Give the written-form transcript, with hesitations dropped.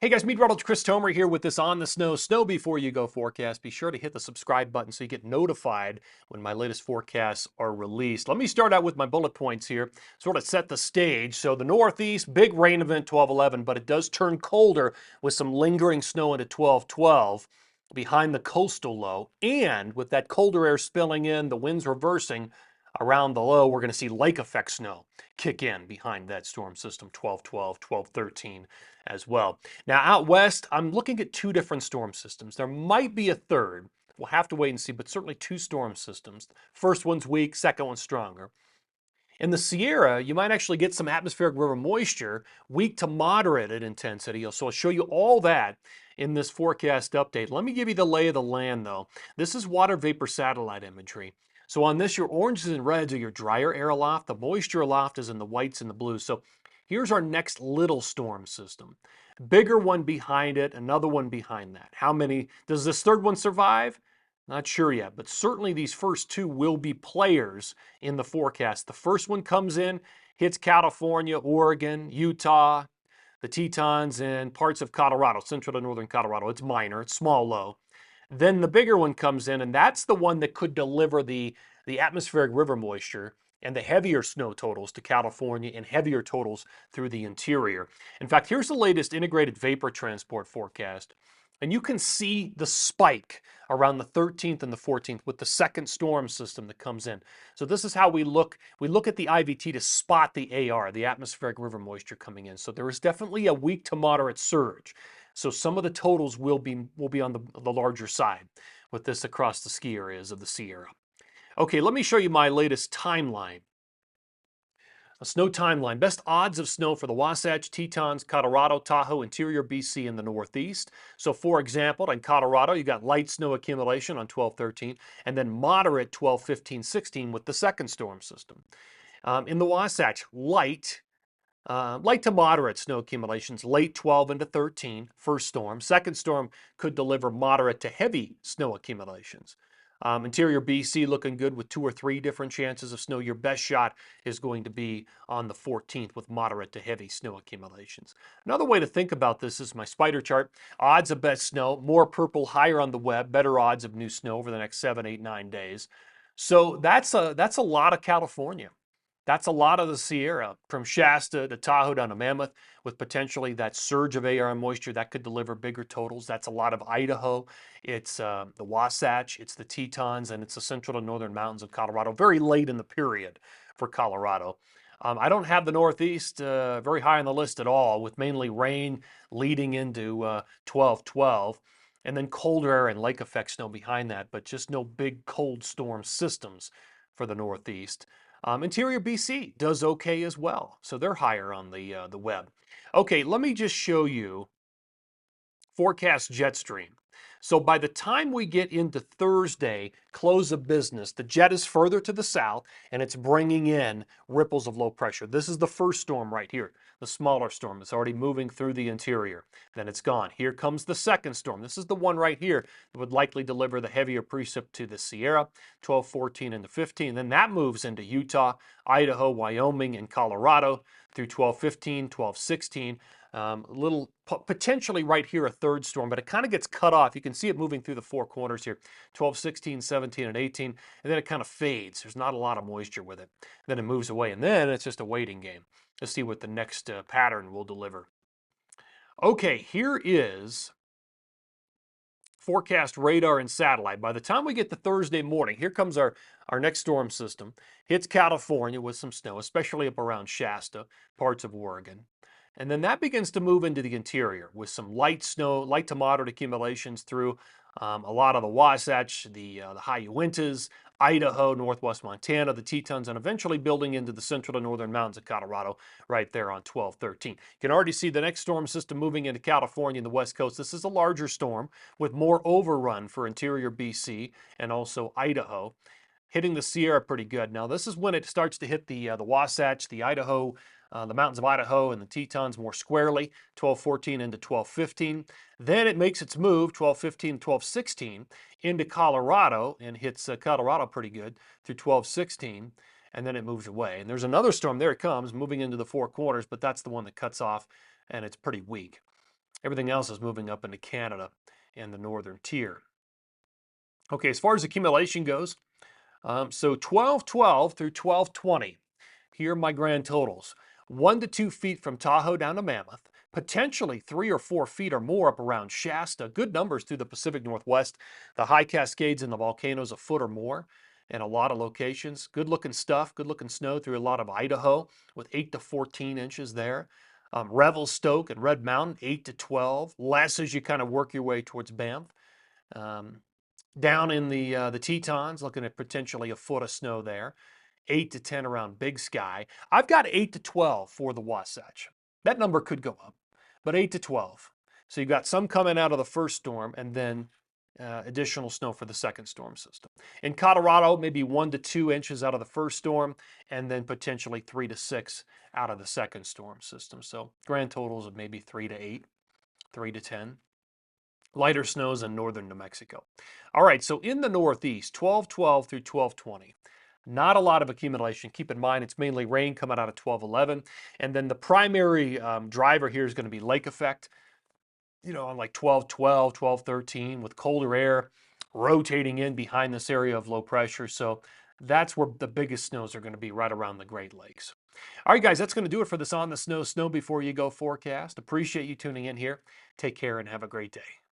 Hey guys, meteorologist Chris Tomer here with this On the Snow Before You Go forecast. Be sure to hit the subscribe button so you get notified when my latest forecasts are released. Let me start out with my bullet points here, sort of set the stage. So the Northeast, big rain event 12-11, but it does turn colder with some lingering snow into 12-12 behind the coastal low. And with that colder air spilling in, the winds reversing around the low, we're going to see lake effect snow kick in behind that storm system 12-12, 12-13 as well. Now, out west, I'm looking at two different storm systems. There might be a third. We'll have to wait and see, but certainly two storm systems. First one's weak, second one's stronger. In the Sierra, you might actually get some atmospheric river moisture, weak to moderate at intensity. So I'll show you all that in this forecast update. Let me give you the lay of the land, though. This is water vapor satellite imagery. So on this, your oranges and reds are your drier air aloft. The moisture aloft is in the whites and the blues. So here's our next little storm system. Bigger one behind it, another one behind that. How many? Does this third one survive? Not sure yet, but certainly these first two will be players in the forecast. The first one comes in, hits California, Oregon, Utah, the Tetons, and parts of Colorado, central to northern Colorado. It's minor, it's small low. Then the bigger one comes in, and that's the one that could deliver the atmospheric river moisture and the heavier snow totals to California and heavier totals through the interior. In fact, here's the latest integrated vapor transport forecast. And you can see the spike around the 13th and the 14th with the second storm system that comes in. So this is how we look. We look at the IVT to spot the AR, the atmospheric river moisture coming in. So there is definitely a weak to moderate surge. So some of the totals will be on the larger side with this across the ski areas of the Sierra. Okay, let me show you my latest timeline. A snow timeline. Best odds of snow for the Wasatch, Tetons, Colorado, Tahoe, interior BC, and the Northeast. So for example, in Colorado, you got light snow accumulation on 12-13, and then moderate 12-15-16 with the second storm system. In the Wasatch, light to moderate snow accumulations, late 12 into 13, first storm. Second storm could deliver moderate to heavy snow accumulations. Interior BC looking good with 2 or 3 different chances of snow. Your best shot is going to be on the 14th with moderate to heavy snow accumulations. Another way to think about this is my spider chart. Odds of best snow, more purple, higher on the web, better odds of new snow over the next 7, 8, 9 days. So that's a lot of California. That's a lot of the Sierra, from Shasta to Tahoe down to Mammoth, with potentially that surge of AR moisture that could deliver bigger totals. That's a lot of Idaho. It's the Wasatch, it's the Tetons, and it's the central to northern mountains of Colorado, very late in the period for Colorado. I don't have the Northeast very high on the list at all, with mainly rain leading into 12-12, and then colder air and lake effect snow behind that, but just no big cold storm systems for the Northeast. Interior BC does okay as well, so they're higher on the web. Okay, let me just show you forecast jet stream. So by the time we get into Thursday, close of business, the jet is further to the south and it's bringing in ripples of low pressure. This is the first storm right here, the smaller storm. It's already moving through the interior. Then it's gone. Here comes the second storm. This is the one right here that would likely deliver the heavier precip to the Sierra, 12-14 into 15. Then that moves into Utah, Idaho, Wyoming, and Colorado through 12-15, 12-16. Little potentially right here a third storm, but it kind of gets cut off. You can see it moving through the 4 corners here, 12, 16, 17, and 18, and then it kind of fades. There's not a lot of moisture with it. Then it moves away, and then it's just a waiting game to see what the next pattern will deliver. Okay, here is forecast radar and satellite. By the time we get to Thursday morning, here comes our next storm system. Hits California with some snow, especially up around Shasta, parts of Oregon. And then that begins to move into the interior with some light snow, light to moderate accumulations through a lot of the Wasatch, the high Uintas, Idaho, northwest Montana, the Tetons, and eventually building into the central to northern mountains of Colorado right there on 12-13. You can already see the next storm system moving into California and the west coast. This is a larger storm with more overrun for interior BC and also Idaho, hitting the Sierra pretty good. Now this is when it starts to hit the Wasatch, the Idaho, the mountains of Idaho and the Tetons more squarely, 12-14 into 12-15. Then it makes its move, 12-15, 12-16, into Colorado and hits Colorado pretty good through 12-16, and then it moves away. And there's another storm, there it comes, moving into the 4 corners, but that's the one that cuts off, and it's pretty weak. Everything else is moving up into Canada and the northern tier. Okay, as far as accumulation goes, so 1212 through 1220. Here are my grand totals. 1 to 2 feet from Tahoe down to Mammoth, potentially 3 or 4 feet or more up around Shasta. Good numbers through the Pacific Northwest. The high Cascades and the volcanoes a foot or more in a lot of locations. Good looking stuff, good looking snow through a lot of Idaho with 8 to 14 inches there. Revelstoke and Red Mountain, 8 to 12. Less as you kind of work your way towards Banff. Um, Down in the Tetons, looking at potentially a foot of snow there. 8 to 10 around Big Sky. I've got 8 to 12 for the Wasatch. That number could go up, but 8 to 12. So you've got some coming out of the first storm and then additional snow for the second storm system. In Colorado, maybe 1 to 2 inches out of the first storm and then potentially 3 to 6 out of the second storm system. So grand totals of maybe 3 to 8, 3 to 10. Lighter snows in northern New Mexico. All right, so in the Northeast, 1212 through 1220. Not a lot of accumulation. Keep in mind, it's mainly rain coming out of 1211. And then the primary driver here is going to be lake effect, on like 1212, 1213 with colder air rotating in behind this area of low pressure. So that's where the biggest snows are going to be, right around the Great Lakes. All right, guys, that's going to do it for this On the Snow Before You Go forecast. Appreciate you tuning in here. Take care and have a great day.